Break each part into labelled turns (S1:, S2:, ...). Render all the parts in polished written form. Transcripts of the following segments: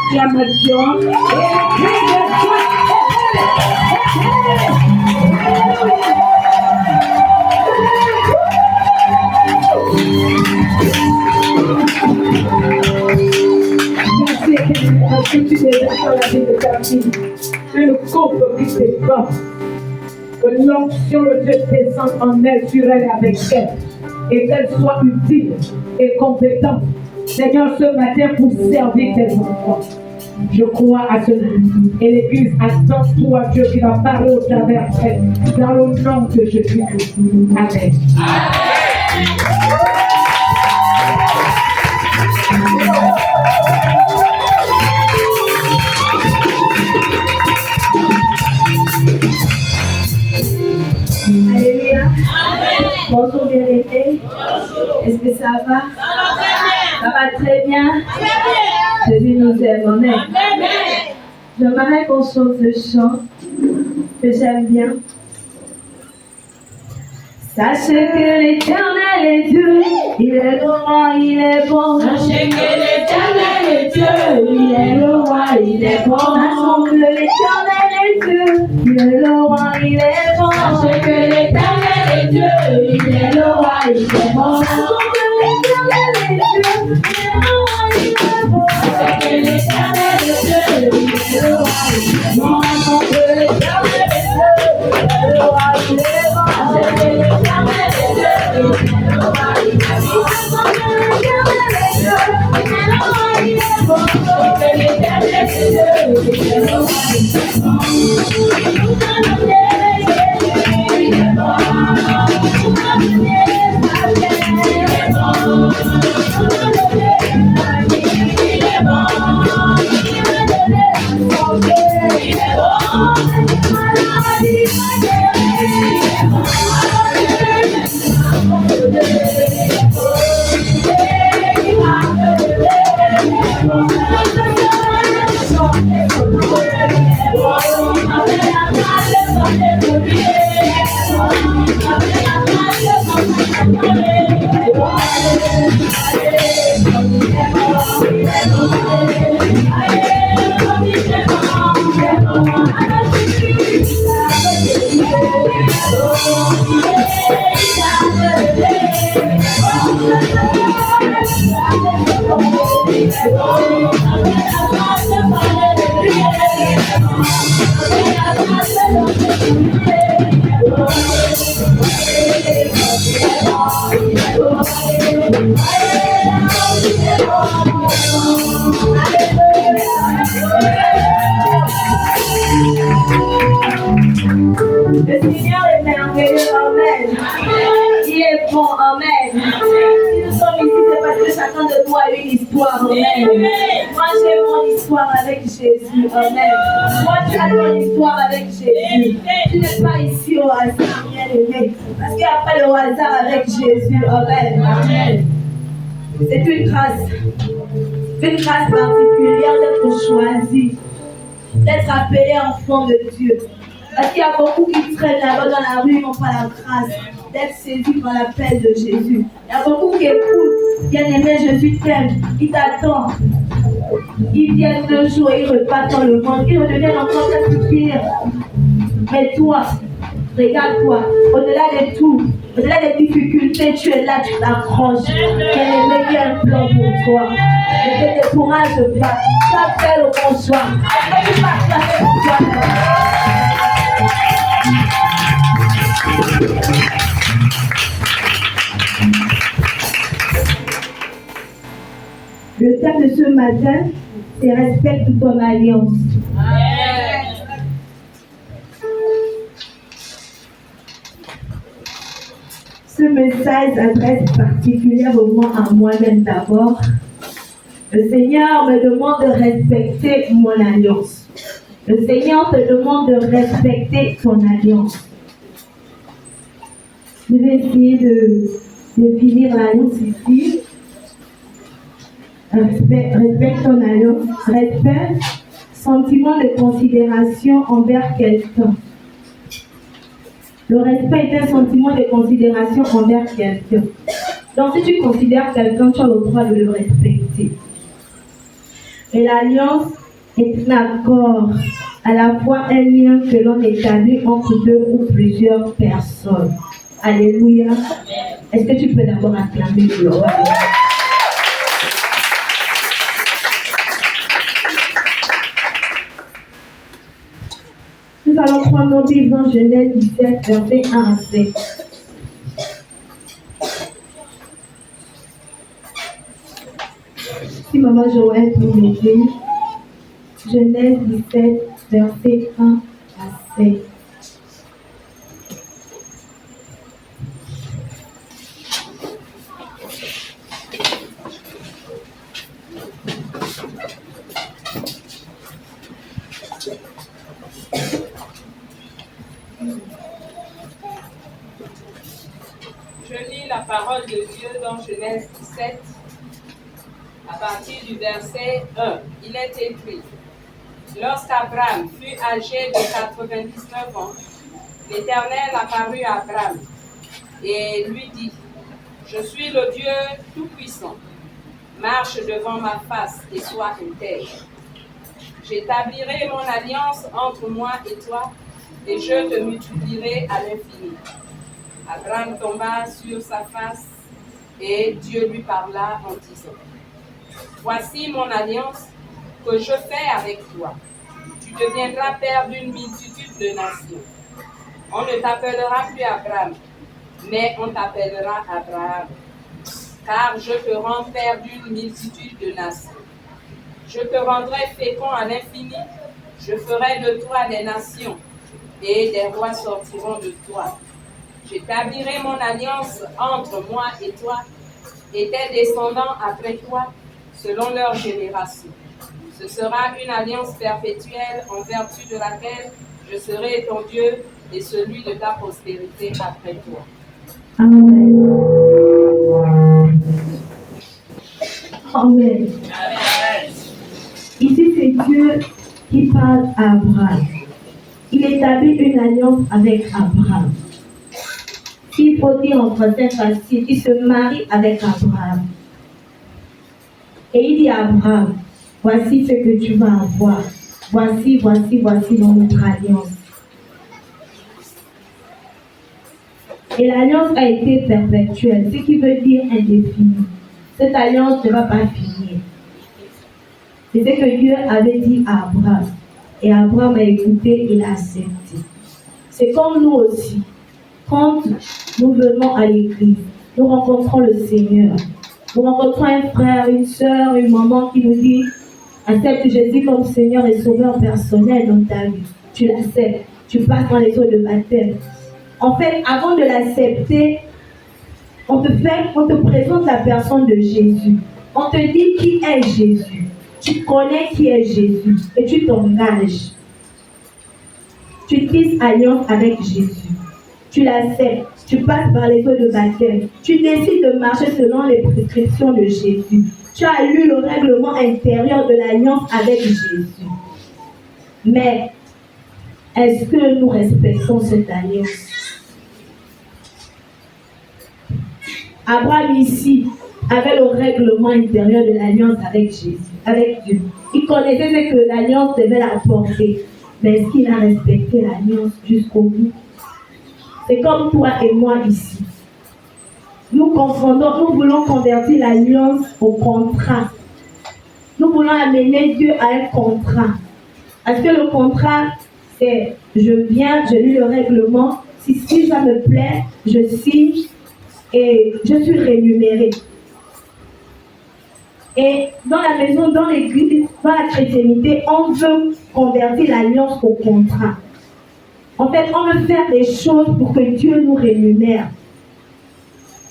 S1: acclamation. Merci parce que tu déverses dans la vie de ta fille. Une coupe qui s'épand. Que l'onction de Dieu descende en elle, sur elle, avec elle. Et qu'elle soit utile et compétente. Seigneur, ce matin, pour servir tes enfants. Je crois à cela. Et l'Église attend toi, Dieu, qui va parler au travers d'elle. Dans le nom de Jésus-Christ. Amen.
S2: Alléluia. Bonjour bien-aimés. Est-ce que ça va? Ça va très bien. Jésus nous aime. Amen. J'aimerais qu'on chante le chant que j'aime bien. Sachez que l'Éternel est Dieu, il est le roi, il est bon.
S3: Sachez que l'Éternel est Dieu, il est le roi, il est bon.
S2: Sachons que l'Éternel est Dieu, il est le roi, il est bon.
S3: Sachez que l'Éternel est Dieu, il est le roi, il est bon.
S2: Sachons que l'Éternel est Dieu, il est le roi, il est bon.
S3: Sachez que l'Éternel est Dieu, il est le roi, il est bon.
S2: Sachons que l'Éternel est Dieu, il est le roi, il est bon.
S3: Sachez que l'Éternel est Dieu, il est le roi, il est bon.
S2: Sachons que l'Éternel est Dieu, il est le roi, il est bon.
S3: Sachez que l'Éternel est Dieu, il est le roi, il est bon.
S2: Le Seigneur est merveilleux, amen. Il est bon, amen. Si nous sommes ici, c'est parce que chacun de nous a une histoire, amen. Moi, j'ai mon histoire avec Jésus, amen. Moi, tu as ton histoire avec Jésus. Tu n'es pas ici au hasard, bien-aimé. Parce qu'il n'y a pas le hasard avec Jésus, amen. Amen. C'est une grâce particulière d'être choisi, d'être appelé enfant de Dieu. Parce qu'il y a beaucoup qui traînent là-bas dans la rue, ils n'ont pas la grâce d'être saisis par l'appel de Jésus. Il y a beaucoup qui écoutent, bien-aimé, Jésus t'aime, il t'attend. Ils viennent le jour et ils repartent dans le monde, ils redeviennent encore plus pire. Mais toi, regarde-toi, au-delà de tout, au-delà des difficultés, tu es là, tu t'accroches. Bien-aimé, il y a un plan pour toi. Ne te décourage pas, t'appelles au bonsoir. Après, tu passes la fête pour toi. Le thème de ce matin, c'est respecte ton alliance. Ce message s'adresse particulièrement à moi-même d'abord. Le Seigneur me demande de respecter mon alliance. Le Seigneur te demande de respecter ton alliance. Je vais essayer de définir l'alliance ici. Respecte ton alliance. Respect, sentiment de considération envers quelqu'un. Le respect est un sentiment de considération envers quelqu'un. Donc si tu considères quelqu'un, tu as le droit de le respecter. Et l'alliance est un accord, à la fois un lien que l'on établit entre deux ou plusieurs personnes. Alléluia. Est-ce que tu peux d'abord acclamer le roi? Nous allons prendre nos Bibles dans Genèse 17, verset 1 à 7. Si maman Joël peut m'aider, Genèse 17, verset 1 à 7.
S4: Je lis la parole de Dieu dans Genèse 17, à partir du verset 1. Il est écrit: Lorsqu'Abraham fut âgé de 99 ans, l'Éternel apparut à Abraham et lui dit: Je suis le Dieu Tout-Puissant. Marche devant ma face et sois intègre. J'établirai mon alliance entre moi et toi, et je te multiplierai à l'infini. Abraham tomba sur sa face, et Dieu lui parla en disant: Voici mon alliance que je fais avec toi. Tu deviendras père d'une multitude de nations. On ne t'appellera plus Abraham, mais on t'appellera Abraham, car je te rends père d'une multitude de nations. Je te rendrai fécond à l'infini, je ferai de toi des nations, et des rois sortiront de toi. J'établirai mon alliance entre moi et toi, et tes descendants après toi, selon leur génération. Ce sera une alliance perpétuelle en vertu de laquelle je serai ton Dieu et celui de ta postérité après toi.
S2: Amen. Amen. Ici, c'est Dieu qui parle à Abraham. Il établit une alliance avec Abraham. Il faut dire entre cette facile, il se marie avec Abraham. Et il dit à Abraham: voici ce que tu vas avoir. Voici notre alliance. Et l'alliance a été perpétuelle, ce qui veut dire indéfinie. Cette alliance ne va pas finir. C'est ce que Dieu avait dit à Abraham. Et Abraham a écouté, il a accepté. C'est comme nous aussi. Quand nous venons à l'église, nous rencontrons le Seigneur. Nous rencontrons un frère, une soeur, une maman qui nous dit: accepte Jésus comme Seigneur et Sauveur personnel dans ta vie. Tu l'acceptes. Tu passes dans les eaux de baptême. En fait, avant de l'accepter, on te présente la personne de Jésus. On te dit qui est Jésus. Tu connais qui est Jésus et tu t'engages. Tu tisses alliance avec Jésus. Tu l'acceptes. Tu passes par les eaux de baptême. Tu décides de marcher selon les prescriptions de Jésus. Tu as lu le règlement intérieur de l'alliance avec Jésus. Mais est-ce que nous respectons cette alliance? Abraham ici avait le règlement intérieur de l'alliance avec Jésus, avec Dieu. Il connaissait ce que l'alliance devait apporter. Mais est-ce qu'il a respecté l'alliance jusqu'au bout? C'est comme toi et moi ici. Nous voulons convertir l'alliance au contrat. Nous voulons amener Dieu à un contrat. Est-ce que le contrat, c'est je viens, je lis le règlement, si ça me plaît, je signe et je suis rémunéré. Et dans la maison, dans l'église, dans la chrétienté, on veut convertir l'alliance au contrat. En fait, on veut faire des choses pour que Dieu nous rémunère.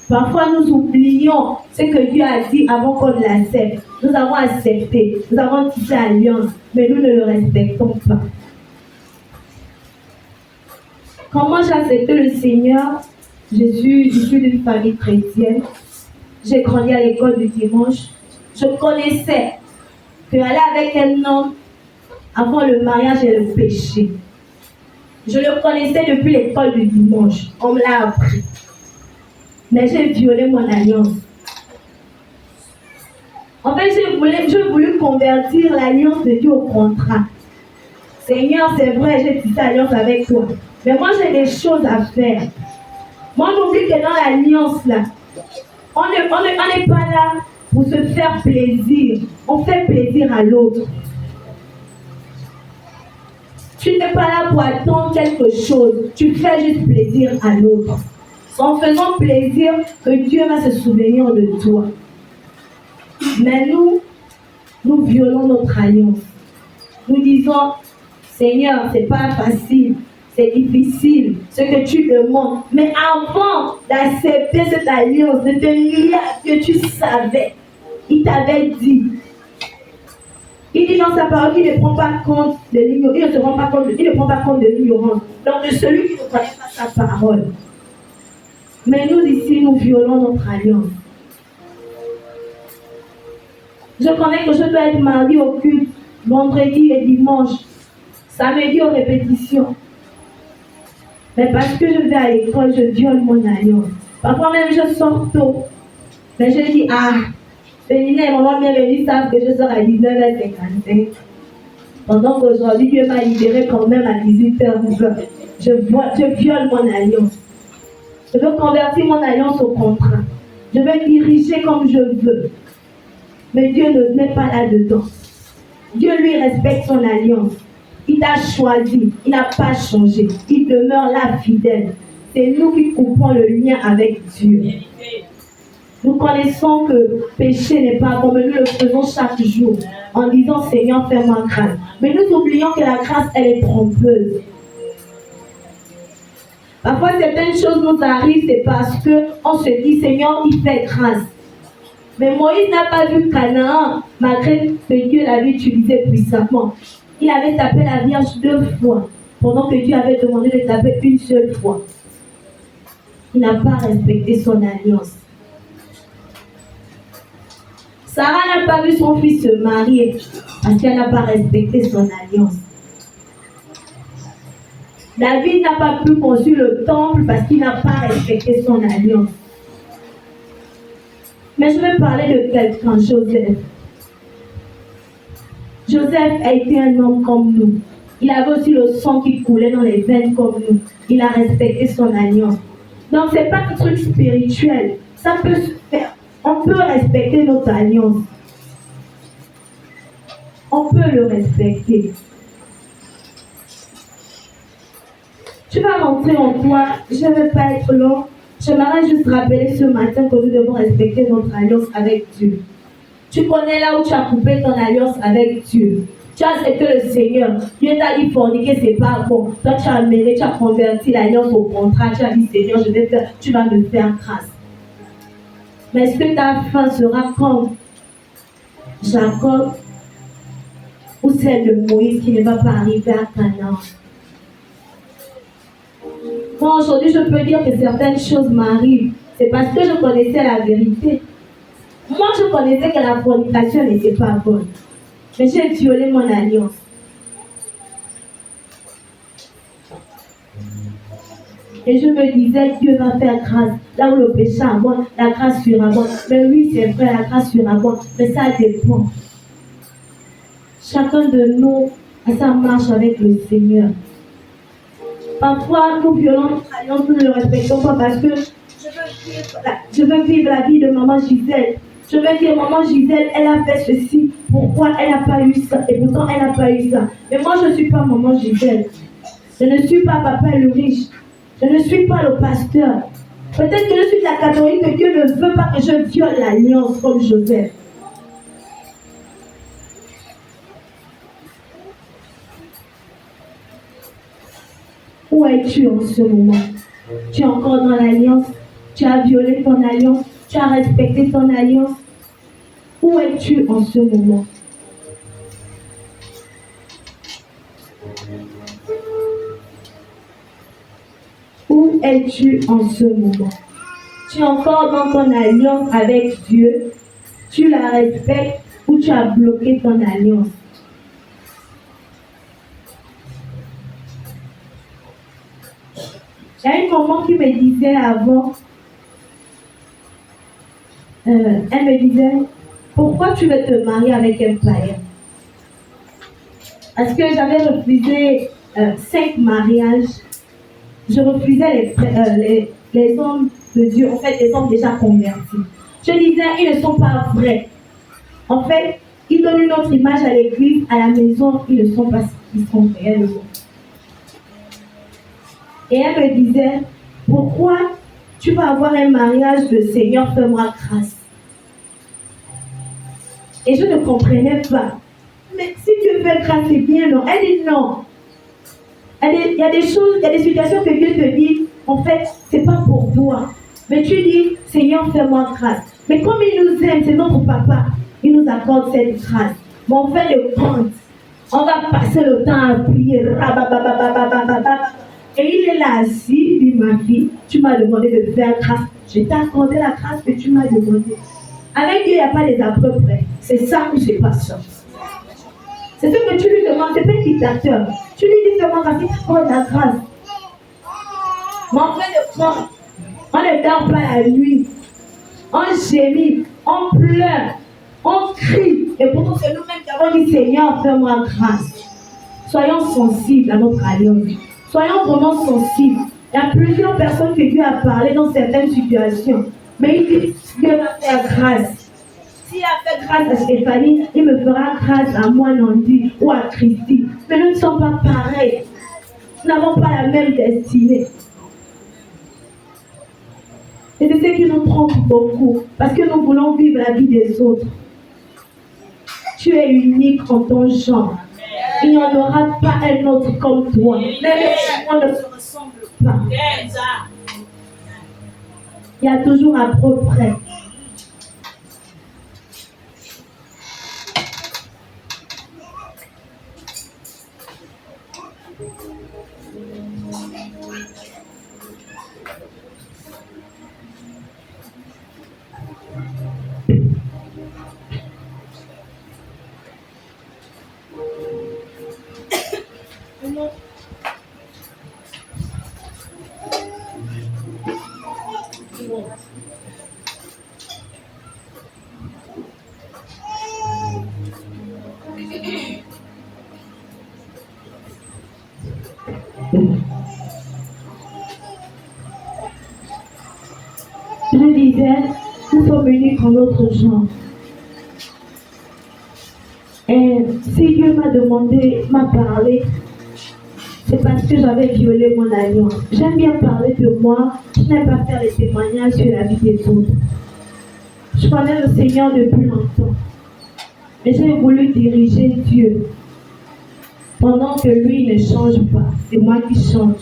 S2: Parfois, nous oublions ce que Dieu a dit avant qu'on l'accepte. Nous avons accepté, nous avons tissé alliance, mais nous ne le respectons pas. Comment j'ai accepté le Seigneur? Je suis d'une famille chrétienne. J'ai grandi à l'école du dimanche. Je connaissais qu'aller avec un homme avant le mariage est le péché. Je le connaissais depuis l'école du dimanche. On me l'a appris. Mais j'ai violé mon alliance. En fait, j'ai voulu convertir l'alliance de Dieu au contrat. Seigneur, c'est vrai, j'ai tissé alliance avec toi. Mais moi, j'ai des choses à faire. Moi, j'oublie que dans l'alliance, là, on n'est pas là pour se faire plaisir. On fait plaisir à l'autre. Tu n'es pas là pour attendre quelque chose. Tu fais juste plaisir à l'autre. C'est en faisant plaisir que Dieu va se souvenir de toi. Mais nous violons notre alliance. Nous disons, Seigneur, c'est pas facile, c'est difficile, ce que tu demandes. Mais avant d'accepter cette alliance, de te lier à ce que tu savais, il t'avait dit. Il dit dans sa parole qu'il ne prend pas compte de l'ignorance. Il ne prend pas compte de l'ignorance. Donc de celui qui ne connaît pas sa parole. Mais nous ici, nous violons notre alliance. Je connais que je dois être mardi au culte, vendredi et dimanche, samedi aux répétitions. Mais parce que je vais à l'école, je viole mon alliance. Parfois même, je sors tôt. Mais je dis, Féline et maman bienvenue savent que je sors à 19h55. Pendant qu'aujourd'hui, Dieu m'a libéré quand même à 18h20. Je viole mon alliance. Je veux convertir mon alliance au contrat. Je veux diriger comme je veux. Mais Dieu ne met pas là-dedans. Dieu lui respecte son alliance. Il t'a choisi. Il n'a pas changé. Il demeure là fidèle. C'est nous qui coupons le lien avec Dieu. Nous connaissons que péché n'est pas bon, mais nous le faisons chaque jour en disant Seigneur, fais-moi grâce. Mais nous oublions que la grâce, elle est trompeuse. Parfois, certaines choses nous arrivent, c'est parce qu'on se dit Seigneur, il fait grâce. Mais Moïse n'a pas vu Canaan, malgré que Dieu l'avait utilisé puissamment. Il avait tapé la Vierge 2 fois, pendant que Dieu avait demandé de taper une seule fois. Il n'a pas respecté son alliance. Sarah n'a pas vu son fils se marier parce qu'elle n'a pas respecté son alliance. David n'a pas pu construire le temple parce qu'il n'a pas respecté son alliance. Mais je vais parler de quelqu'un, Joseph. Joseph a été un homme comme nous. Il avait aussi le sang qui coulait dans les veines comme nous. Il a respecté son alliance. Donc, ce n'est pas un truc spirituel. Ça peut se faire. On peut respecter notre alliance. On peut le respecter. Tu vas rentrer en toi. Je ne vais pas être long. J'aimerais juste rappeler ce matin que nous devons respecter notre alliance avec Dieu. Tu connais là où tu as coupé ton alliance avec Dieu. Tu as accepté le Seigneur. Dieu t'a dit forniquer, c'est pas bon. Toi, tu as amené, tu as converti l'alliance au contrat. Tu as dit Seigneur, je vais faire, tu vas me faire grâce. Mais est-ce que ta fin sera comme Jacob ou celle de Moïse qui ne va pas arriver à Canaan? Moi, aujourd'hui, je peux dire que certaines choses m'arrivent. C'est parce que je connaissais la vérité. Moi, je connaissais que la fornication n'était pas bonne. Mais j'ai violé mon alliance. Et je me disais, Dieu va faire grâce. Là où le péché abonde, la grâce surabonde. Mais oui, c'est vrai, la grâce surabonde. Mais ça dépend. Chacun de nous a sa marche avec le Seigneur. Parfois, nous violons notre alliance, nous ne le respectons pas parce que je veux vivre la vie de maman Gisèle. Je veux dire, maman Gisèle, elle a fait ceci. Pourquoi elle n'a pas eu ça? Et pourtant, elle n'a pas eu ça. Mais moi, je ne suis pas maman Gisèle. Je ne suis pas papa le riche. Je ne suis pas le pasteur. Peut-être que je suis de la catégorie que Dieu ne veut pas que je viole l'alliance comme Joseph. Où es-tu en ce moment? Tu es encore dans l'alliance? Tu as violé ton alliance? Tu as respecté ton alliance? Où es-tu en ce moment? Où es-tu en ce moment? Tu es encore dans ton alliance avec Dieu? Tu la respectes ou tu as bloqué ton alliance? Il y a une maman qui me disait avant, elle me disait, pourquoi tu veux te marier avec un païen? Parce que j'avais refusé 5 mariages. Je refusais les hommes de Dieu, en fait, les hommes déjà convertis. Je disais, ils ne sont pas vrais. En fait, ils donnent une autre image à l'église, à la maison, ils ne sont pas ce qu'ils sont réellement. Et elle me disait, pourquoi tu vas avoir un mariage de Seigneur, fais-moi grâce? Et je ne comprenais pas. Mais si Dieu fait grâce, c'est bien, non? Elle dit non. Il y a des choses, il y a des situations que Dieu te dit, en fait, c'est pas pour toi. Mais tu dis, Seigneur, fais-moi grâce. Mais comme il nous aime, c'est notre papa, il nous accorde cette grâce. Mais on fait le compte. On va passer le temps à prier. Et il est là assis, il dit, ma fille, tu m'as demandé de faire grâce. Je t'ai accordé la grâce que tu m'as demandé. Avec Dieu, il n'y a pas les à peu près. C'est ça que je passe. C'est ce que tu lui demandes, c'est pas un dictateur. Tu lui dis seulement parce qu'il t'accorde la grâce. Mais on fait le compte. On ne dort pas la nuit. On gémit, on pleure, on crie. Et pourtant, c'est nous-mêmes qui avons dit, Seigneur, fais-moi grâce. Soyons sensibles à notre alliance. Soyons vraiment sensibles. Il y a plusieurs personnes que Dieu a parlé dans certaines situations. Mais il dit, Dieu va faire grâce. S'il a fait grâce à Stéphanie, il me fera grâce à moi, Nandi, ou à Christy. Mais nous ne sommes pas pareils. Nous n'avons pas la même destinée. Et c'est ce qui nous trompe beaucoup. Parce que nous voulons vivre la vie des autres. Tu es unique en ton genre. Il n'y en aura pas un autre comme toi. Même si on ne se ressemble pas. Il y a toujours à peu près. Je disais, nous sommes uniques en notre genre. Et si Dieu m'a parlé, c'est parce que j'avais violé mon alliance. J'aime bien parler de moi, je n'aime pas faire les témoignages sur la vie des autres. Je connais le Seigneur depuis longtemps. Mais j'ai voulu diriger Dieu. Pendant que lui ne change pas, c'est moi qui change.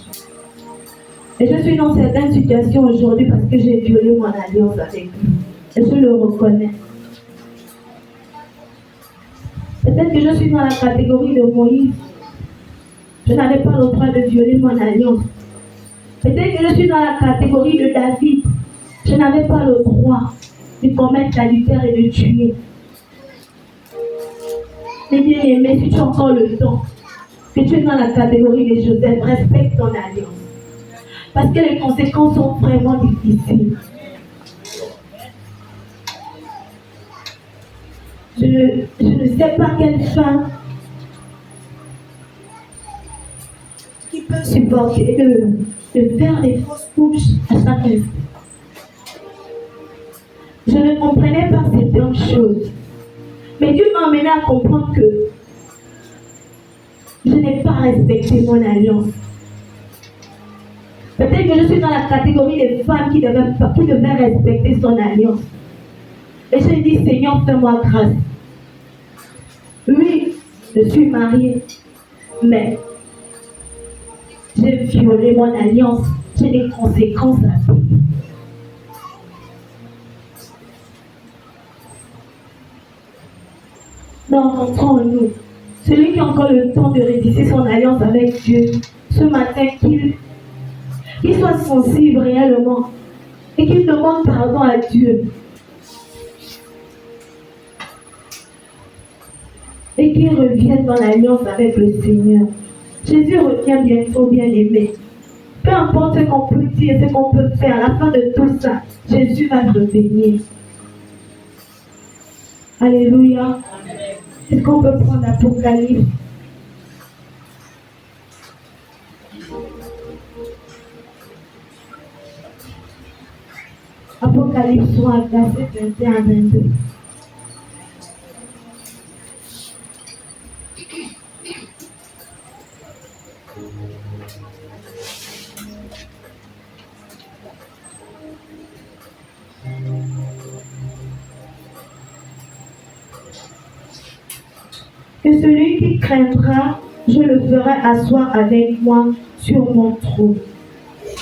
S2: Et je suis dans certaines situations aujourd'hui parce que j'ai violé mon alliance avec lui. Et je le reconnais. Peut-être que je suis dans la catégorie de Moïse. Je n'avais pas le droit de violer mon alliance. Peut-être que je suis dans la catégorie de David. Je n'avais pas le droit de commettre l'adultère et de tuer. Mais bien aimé, si tu as encore le temps, que tu es dans la catégorie de Joseph, respecte ton alliance. Parce que les conséquences sont vraiment difficiles. Je ne sais pas quelle femme qui peut supporter de faire des fausses couches à chaque instant. Je ne comprenais pas certaines choses. Mais Dieu m'a amené à comprendre que je n'ai pas respecté mon alliance. Peut-être que je suis dans la catégorie des femmes qui devaient respecter son alliance. Et j'ai dit, Seigneur, fais-moi grâce. Oui, je suis mariée, mais j'ai violé mon alliance. J'ai des conséquences à payer. Non, rentrons en nous. Celui qui a encore le temps de réviser son alliance avec Dieu, ce matin, qu'il soit sensible réellement et qu'il demande pardon à Dieu. Et qu'il revienne dans l'alliance avec le Seigneur. Jésus revient bientôt, bien aimé. Peu importe ce qu'on peut dire, ce qu'on peut faire, à la fin de tout ça, Jésus va revenir. Alléluia. Est-ce qu'on peut prendre l'Apocalypse? Apocalypse 3, verset 21 à 22. Que celui qui craindra, je le ferai asseoir avec moi sur mon trône.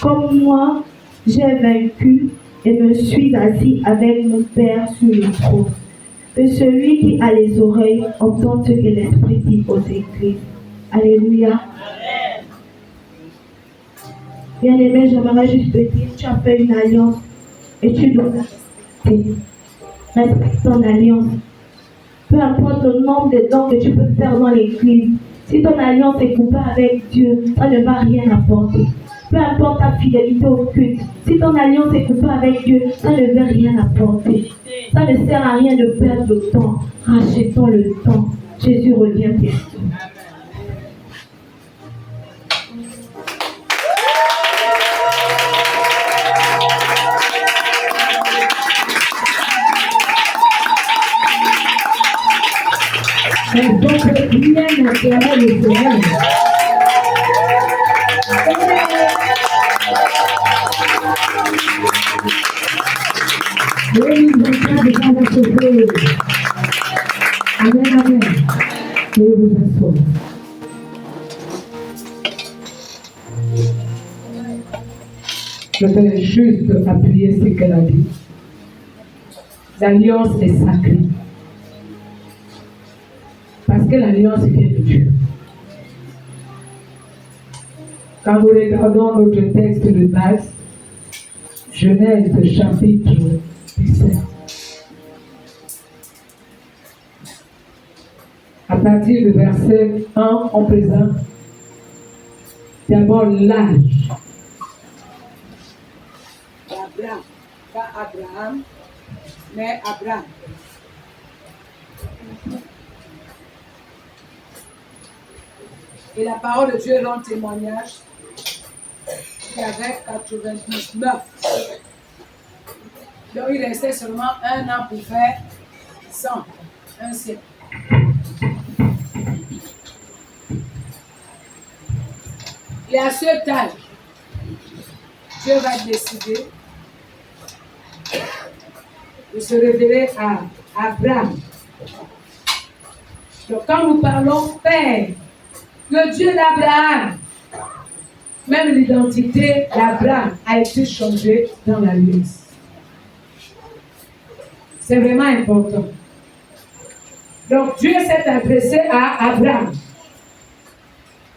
S2: Comme moi, j'ai vaincu et me suis assis avec mon Père sur le trône. Que celui qui a les oreilles entende ce que l'Esprit dit aux églises. Alléluia. Bien-aimé, j'aimerais juste te dire, tu as fait une alliance et tu dois respecter. Respecte ton alliance. Peu importe le nombre de dons que tu peux faire dans l'église, si ton alliance est coupée avec Dieu, ça ne va rien apporter. Peu importe ta fidélité au culte, si ton alliance est coupée avec Dieu, ça ne veut rien apporter. Ça ne sert à rien de perdre le temps. Rachetons le temps. Jésus revient bientôt.
S1: Donc, rien n'acclame le Seigneur. Oui, nous sommes déjà dans ce feu. Amen, amen. Veuillez vous asseoir. Je vais juste appuyer ce qu'elle a dit. L'alliance est sacrée. Parce que l'alliance vient de Dieu. Quand nous regardons notre texte de base, Genèse chapitre 17, à partir du verset 1, on présente d'abord l'âge.
S5: Abraham, pas Abraham, mais Abraham. Et la parole de Dieu rend témoignage qu'il avait 99. Donc il restait seulement 1 an pour faire 100, un siècle. Et à ce âge, Dieu va décider de se révéler à Abraham. Donc quand nous parlons Père, le Dieu d'Abraham, même l'identité d'Abraham a été changée dans la l'Alliance. C'est vraiment important. Donc Dieu s'est adressé à Abraham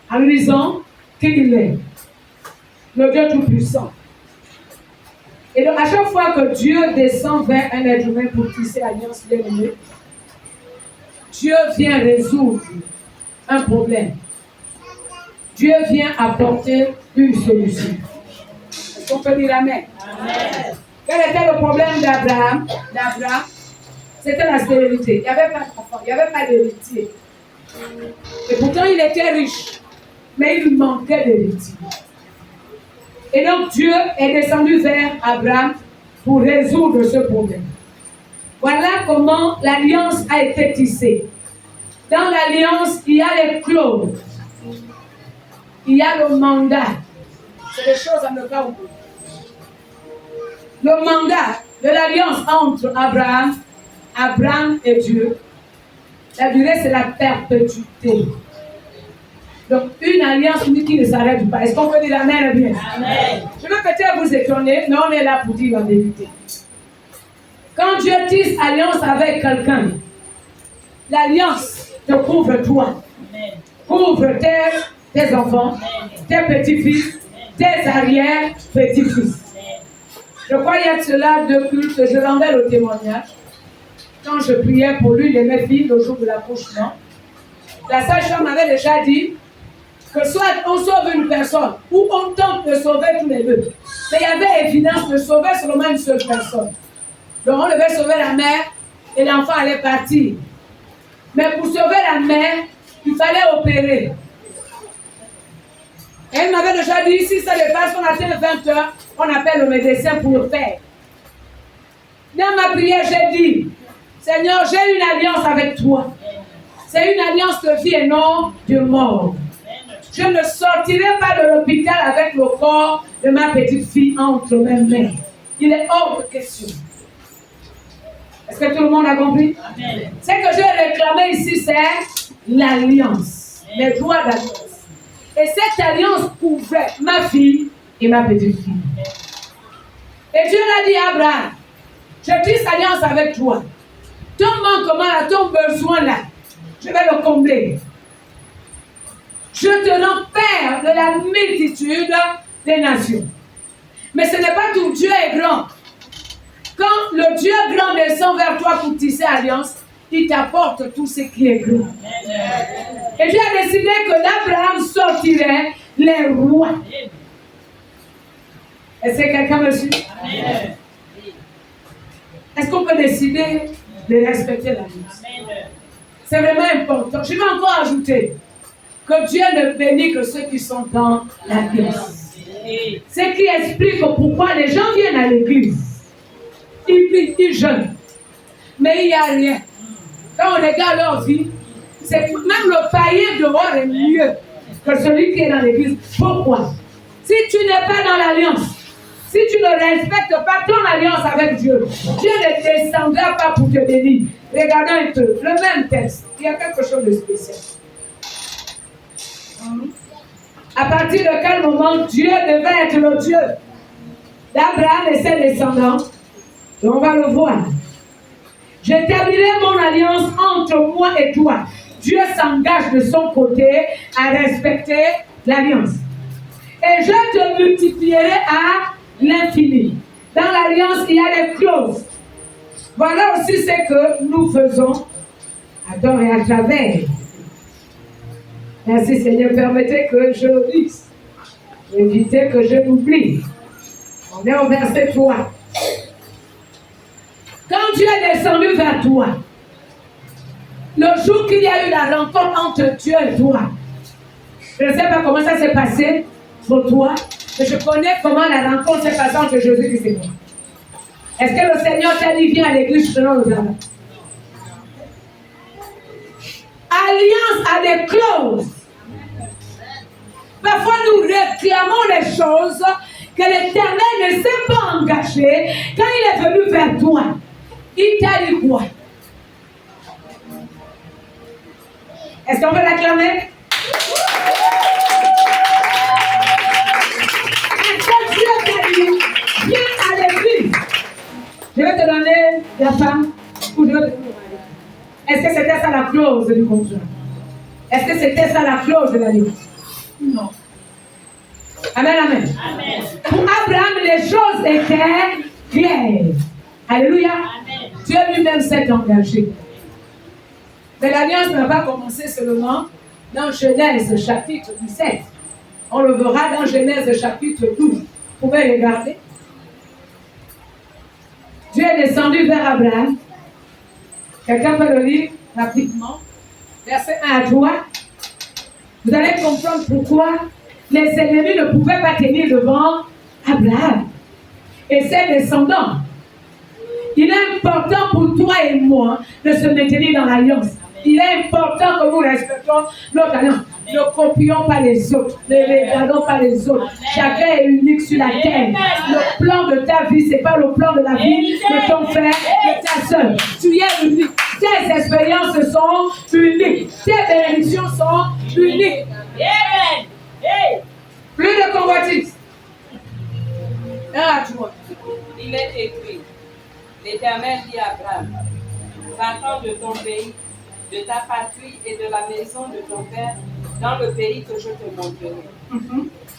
S5: en lui disant qu'il est le Dieu Tout-Puissant. Et donc à chaque fois que Dieu descend vers un être humain pour tisser l'alliance bien-aimée, Dieu vient résoudre un problème. Dieu vient apporter une solution. Est-ce qu'on peut dire Amen? Amen. Quel était le problème d'Abraham? C'était la stérilité. Il n'y avait pas d'enfant, il n'y avait pas d'héritier. Et pourtant, il était riche, mais il manquait d'héritier. Et donc, Dieu est descendu vers Abraham pour résoudre ce problème. Voilà comment l'alliance a été tissée. Dans l'alliance, il y a les clauses. Il y a le mandat. C'est des choses à ne pas oublier. Le mandat de l'alliance entre Abraham et Dieu, la durée c'est la perpétuité. Donc une alliance qui ne s'arrête pas. Est-ce qu'on peut dire Amen bien? Amen. Je veux peut-être vous étonner, mais on est là pour dire la vérité. Quand Dieu tisse alliance avec quelqu'un, l'alliance te couvre toi, couvre tes enfants, tes petits-fils, tes arrière-petits-fils. Je crois qu'il y a de cela 2 cultes, je rendais le témoignage. Quand je priais pour l'une de mes filles le jour de l'accouchement, la sage-femme m'avait déjà dit que soit on sauve une personne ou on tente de sauver tous les deux. Mais il y avait évidence de sauver seulement une seule personne. Donc on devait sauver la mère et l'enfant allait partir. Mais pour sauver la mère, il fallait opérer. Et elle m'avait déjà dit, si ça dépasse, on atteint 20 heures, on appelle le médecin pour le faire. Dans ma prière, j'ai dit, Seigneur, j'ai une alliance avec toi. C'est une alliance de vie et non de mort. Je ne sortirai pas de l'hôpital avec le corps de ma petite fille entre mes mains. Il est hors de question. Est-ce que tout le monde a compris? Amen. Ce que j'ai réclamé ici, c'est l'alliance, les droits d'alliance. Et cette alliance couvrait ma fille et ma petite fille. Et Dieu l'a dit à Abraham, je tisse alliance avec toi. Ton manquement là, ton besoin là, je vais le combler. Je te rends père de la multitude des nations. Mais ce n'est pas tout, Dieu est grand. Quand le Dieu grand descend vers toi pour tisser alliance, il t'apporte tout ce qui est grand. Et Dieu a décidé que d'Abraham sortirait les rois. Est-ce que quelqu'un me suit? Est-ce qu'on peut décider de respecter l'alliance? C'est vraiment important. Je vais encore ajouter que Dieu ne bénit que ceux qui sont dans l'alliance. Ce qui explique pourquoi les gens viennent à l'église. Ils prient, ils jeûnent. Mais il n'y a rien. Quand on regarde leur vie, c'est même le païen dehors est mieux que celui qui est dans l'église. Pourquoi? Si tu n'es pas dans l'alliance, si tu ne respectes pas ton alliance avec Dieu, Dieu ne descendra pas pour te bénir. Regardons un peu, le même texte. Il y a quelque chose de spécial. À partir de quel moment Dieu devait être le Dieu d'Abraham et ses descendants? Et on va le voir. J'établirai mon alliance entre moi et toi. Dieu s'engage de son côté à respecter l'alliance. Et je te multiplierai à l'infini. Dans l'alliance, il y a des clauses. Voilà aussi ce que nous faisons à tort et à travers. Merci Seigneur, permettez que je lise. Évitez que je l'oublie. On est au verset 3. Quand Dieu est descendu vers toi, le jour qu'il y a eu la rencontre entre Dieu et toi, je ne sais pas comment ça s'est passé pour toi, mais je connais comment la rencontre s'est passée entre Jésus et moi. Est-ce que le Seigneur t'a dit, viens à l'église, je te donne le travail? Alliance a des clauses. Parfois, nous réclamons les choses que l'Éternel ne s'est pas engagé quand il est venu vers toi. Il t'a dit quoi? Est-ce qu'on peut l'acclamer? Est-ce que Dieu t'a dit, viens à l'église? Je vais te donner la femme ou je vais te donner le mari. Est-ce que c'était ça la clause du contrat? Est-ce que c'était ça la clause de la vie? Non. Amen, amen. Amen. Pour Abraham, les choses étaient claires. Alléluia. Amen. Dieu lui-même s'est engagé. Mais l'alliance n'a pas commencé seulement dans Genèse chapitre 17. On le verra dans Genèse chapitre 12. Vous pouvez regarder. Dieu est descendu vers Abraham. Quelqu'un peut le lire rapidement. Verset 1 à 3. Vous allez comprendre pourquoi les ennemis ne pouvaient pas tenir devant Abraham et ses descendants. Il est important pour toi et moi de se maintenir dans l'alliance. Il est important que nous respectons notre alliance. Ne copions pas les autres. Ne regardons pas les autres. Chacun est unique sur la terre. Le plan de ta vie, ce n'est pas le plan de la vie de ton frère, de ta soeur. Tu es unique. Tes expériences sont uniques. Tes bénédictions sont uniques. Plus de convoitise.
S4: Il est écrit, l'Éternel dit à Abraham, va-t'en de ton pays, de ta patrie et de la maison de ton père, dans le pays que je te montrerai.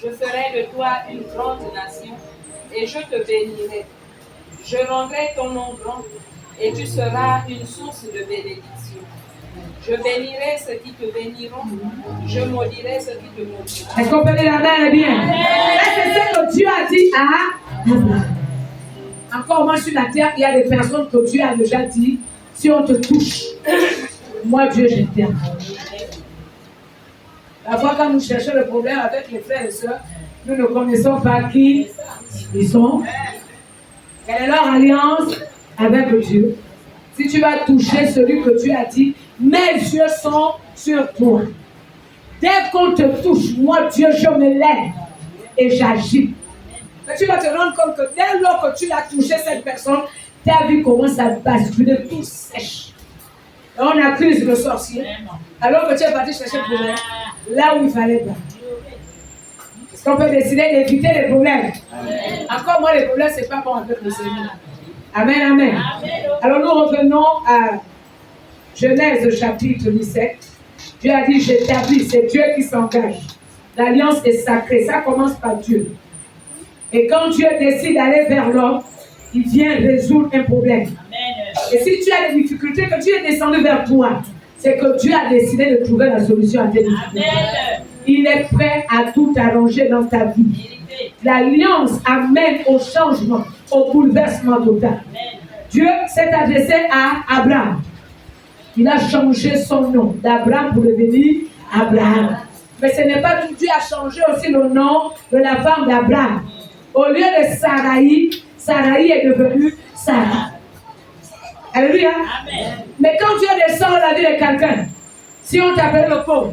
S4: Je ferai de toi une grande nation et je te bénirai. Je rendrai ton nom grand et tu seras une source de bénédiction. Je bénirai ceux qui te béniront, je maudirai ceux qui te maudiront.
S5: Est-ce qu'on peut dire la main bien? C'est ce que Dieu a dit à Abraham. Encore moins sur la terre, il y a des personnes que Dieu a déjà dit, Si on te touche, moi Dieu, je t'aime. Parfois, quand nous cherchons le problème avec les frères et sœurs, nous ne connaissons pas qui ils sont. Quelle est leur alliance avec Dieu? Si tu vas toucher celui que Dieu a dit, mes yeux sont sur toi. Dès qu'on te touche, moi Dieu, je me lève et j'agis. Mais tu vas te rendre compte que dès lors que tu l'as touché cette personne, ta vie commence à basculer, tout sèche. Et on accuse le sorcier. Alors que tu es parti chercher le problème là où il fallait pas. Est-ce qu'on peut décider d'éviter les problèmes? Encore moi, les problèmes, c'est pas bon avec le Seigneur. Amen, amen. Alors nous revenons à Genèse chapitre 17. Dieu a dit, j'établis, c'est Dieu qui s'engage. L'alliance est sacrée, ça commence par Dieu. Et quand Dieu décide d'aller vers l'homme, il vient résoudre un problème. Et si tu as des difficultés, que Dieu est descendu vers toi, c'est que Dieu a décidé de trouver la solution à tes difficultés. Il est prêt à tout arranger dans ta vie. L'alliance amène au changement, au bouleversement total. Dieu s'est adressé à Abraham. Il a changé son nom d'Abraham pour devenir Abraham. Mais ce n'est pas tout. Dieu a changé aussi le nom de la femme d'Abraham. Au lieu de Sarai, Sarai est devenue Sarah. Alléluia. Mais quand Dieu descend dans la vie de quelqu'un, si on t'appelle le pauvre,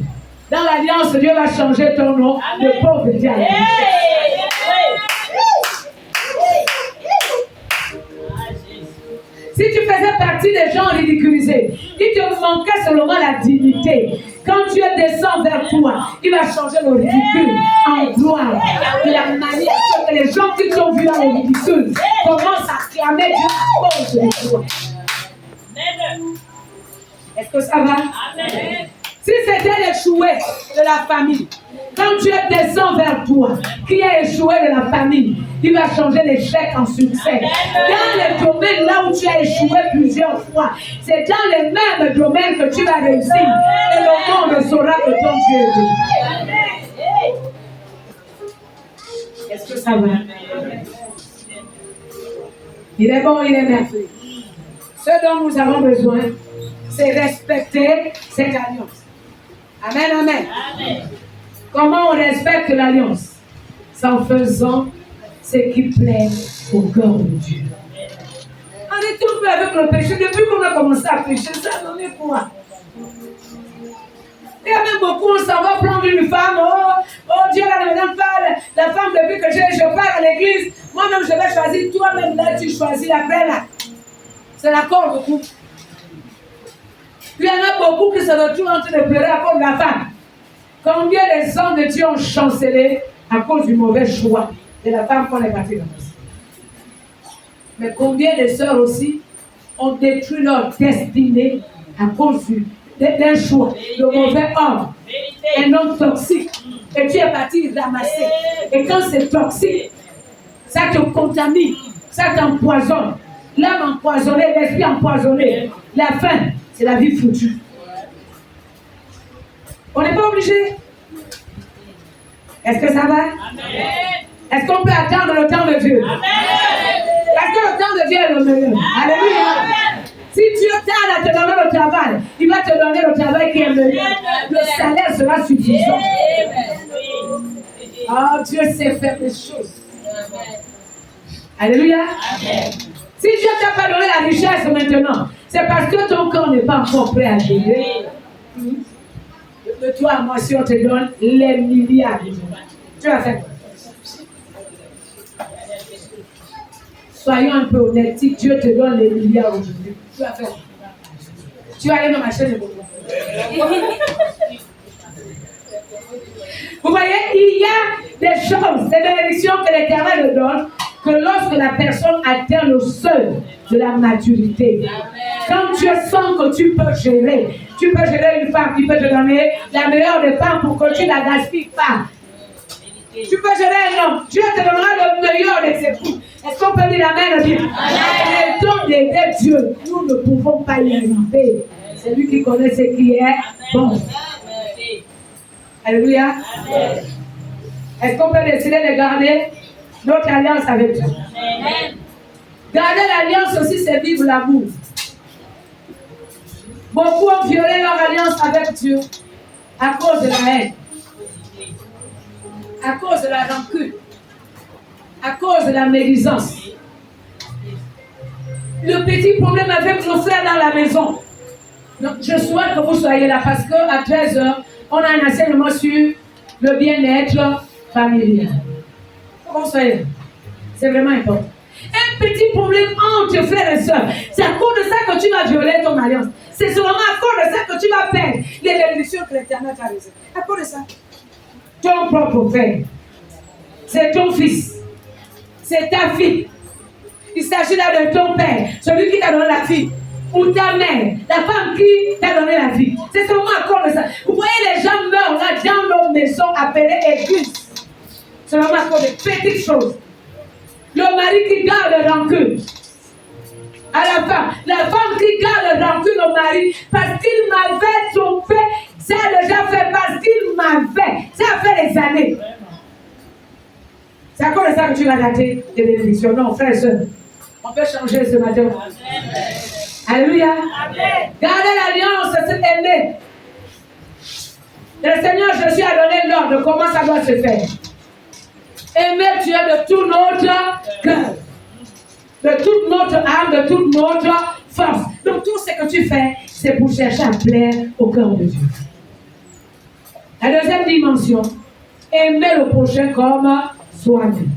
S5: dans l'alliance, Dieu va changer ton nom de pauvre Dieu. Si tu faisais partie des gens ridiculisés, il te manquait seulement la dignité. Quand Dieu descend vers toi, il va changer le ridicule en gloire. De la manière que les gens qui t'ont vu dans le ridicule commencent à clamer Dieu à cause de toi. Est-ce que ça va? Amen. Si c'était l'échoué de la famille, quand Dieu descend vers toi, qui a échoué de la famille, il va changer l'échec en succès. Dans les domaines là où tu as échoué plusieurs fois, c'est dans les mêmes domaines que tu vas réussir. Et le monde saura que ton Dieu est venu. Est-ce que ça va? Il est bon, il est merveilleux. Ce dont nous avons besoin, c'est respecter cette alliance. Amen, amen. Amen. Comment on respecte l'alliance? C'est en faisant ce qui plaît au cœur de Dieu. On est tout peu avec le péché. Depuis qu'on a commencé à pécher, ça a donné quoi? Il y a même beaucoup, on s'en va prendre une femme. Oh Dieu, là, ne me donne pas la femme depuis que je pars à l'église. Moi-même, je vais choisir. Toi-même, là, tu choisis après, là. C'est l'accord de couple. Il y en a beaucoup qui se retrouvent en train de pleurer à cause de la femme. Combien des hommes de Dieu ont chancelé à cause du mauvais choix de la femme qu'on est parti dans la vie? Mais combien de sœurs aussi ont détruit leur destinée à cause d'un choix, le mauvais homme, un homme toxique. Et tu es parti ramasser. Et quand c'est toxique, ça te contamine, ça t'empoisonne. L'âme empoisonnée, l'esprit empoisonné. La fin, c'est la vie foutue. On n'est pas obligé. Est-ce que ça va? Amen. Est-ce qu'on peut attendre le temps de Dieu? Amen. Est-ce que le temps de Dieu est le meilleur? Alléluia. Si Dieu tarde à te donner le travail, il va te donner le travail qui est meilleur. Le salaire sera suffisant. Oh, Dieu sait faire des choses. Alléluia. Amen. Si Dieu ne t'a pas donné la richesse maintenant, c'est parce que ton corps n'est pas encore prêt à gérer. De toi à moi, si on te donne les milliards, tu vas faire quoi? Soyons un peu honnêtes, si Dieu te donne les milliards aujourd'hui, tu vas faire quoi? Tu vas aller dans ma chaîne de bonbons. Vous voyez, il y a des choses, des bénédictions que l'Éternel donne, que lorsque la personne atteint le seuil de la maturité, quand Dieu sent que tu peux gérer une femme qui peut te donner la meilleure des femmes pour que tu ne la gaspilles pas. Tu peux gérer un homme, Dieu te donnera le meilleur de ses coups. Est-ce qu'on peut dire amen? Le temps d'aider Dieu, nous ne pouvons pas y inventer. C'est lui qui connaît ce qui est bon. Alléluia. Est-ce qu'on peut décider de garder notre alliance avec Dieu? Garder l'alliance aussi, c'est vivre l'amour. Beaucoup ont violé leur alliance avec Dieu à cause de la haine, à cause de la rancune, à cause de la médisance. Le petit problème avec nos frères dans la maison. Donc, je souhaite que vous soyez là parce qu'à 13h, on a un enseignement sur le bien-être familial. Vous soyez là. C'est vraiment important. Un petit problème entre frères et sœurs. C'est à cause de ça que tu vas violer ton alliance. C'est seulement à cause de ça que tu vas perdre les bénédictions que l'Éternel t'a réservées. À cause de ça. Ton propre frère. C'est ton fils. C'est ta fille. Il s'agit là de ton père, celui qui t'a donné la vie, ou ta mère, la femme qui t'a donné la vie. C'est seulement à cause de ça. Vous voyez, les gens meurent là dans nos maisons appelées églises. C'est seulement à cause de petites choses. Le mari qui garde rancune à la femme qui garde rancune au mari parce qu'il m'avait trompé, ça a déjà fait parce qu'il m'avait, ça a fait des années. C'est à cause de ça que tu vas rater les bénédictions. Non, frère et soeur, on peut changer ce matin. Amen. Alléluia. Amen. Gardez l'alliance, c'est aimer. Le Seigneur Jésus a donné l'ordre de comment ça doit se faire. Aimer Dieu de tout notre cœur, de toute notre âme, de toute notre force. Donc tout ce que tu fais, c'est pour chercher à plaire au cœur de Dieu. La deuxième dimension, aimer le prochain comme soi-même.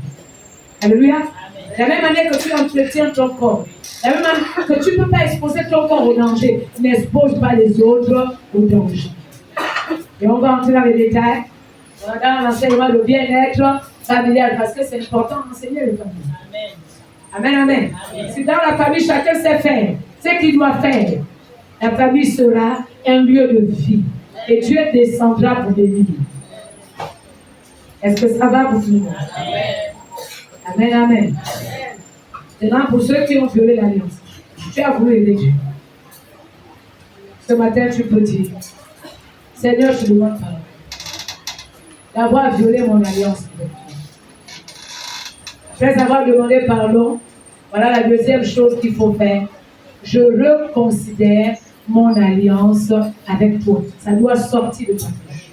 S5: Alléluia. La même manière que tu entretiens ton corps, la même manière que tu ne peux pas exposer ton corps au danger, n'expose pas les autres au danger. Et on va entrer dans les détails, dans l'enseignement de bien-être familial, parce que c'est important d'enseigner les familles. Amen, amen. Amen. Si dans la famille, chacun sait faire ce qu'il doit faire, la famille sera un lieu de vie. Et Dieu descendra pour bénir. Est-ce que ça va pour tout le monde? Amen, amen. Maintenant, pour ceux qui ont violé l'alliance, tu as voulu aider Dieu. Ce matin, tu peux dire, Seigneur, je demande pardon d'avoir violé mon alliance avec toi. Après avoir demandé pardon, voilà la deuxième chose qu'il faut faire. Je reconsidère mon alliance avec toi. Ça doit sortir de ta bouche.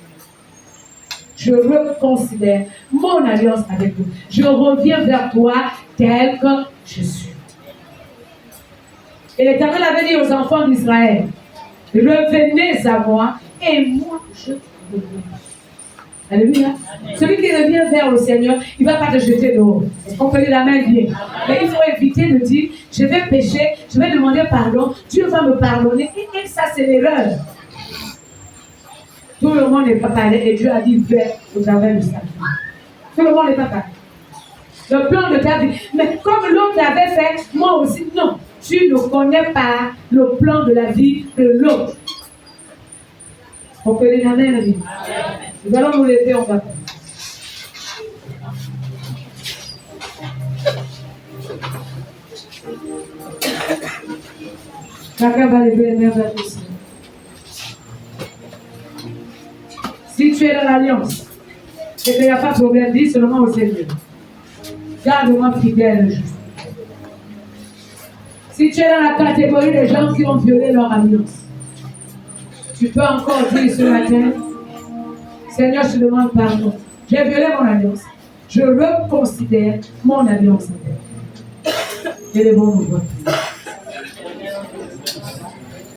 S5: Je reconsidère mon alliance avec toi. Je reviens vers toi tel que je suis. Et l'Éternel avait dit aux enfants d'Israël, revenez à moi et moi je vous reviens. Alléluia. Celui qui revient vers le Seigneur, il ne va pas te jeter dehors. Est-ce qu'on peut dire la main bien? Mais il faut éviter de dire, je vais pécher, je vais demander pardon, Dieu va me pardonner. Et ça, c'est l'erreur. Tout le monde n'est pas pareil. Et Dieu a dit, vers au travers de ça. Tout le monde n'est pas pareil. Le plan de ta vie. Mais comme l'autre l'avait fait, moi aussi, non. Tu ne connais pas le plan de la vie de l'autre. On peut dire amen, amen. Nous allons nous lever, on va. Chacun va lever les mains vers le Seigneur. Si tu es dans l'alliance, et qu'il n'y a pas de problème, dis seulement au Seigneur. Garde-moi fidèle, juste. Si tu es dans la catégorie des gens qui ont violé leur alliance, tu peux encore dire ce matin, Seigneur, je te demande pardon. J'ai violé mon alliance. Je reconsidère mon alliance avec toi. Élevons nos voix.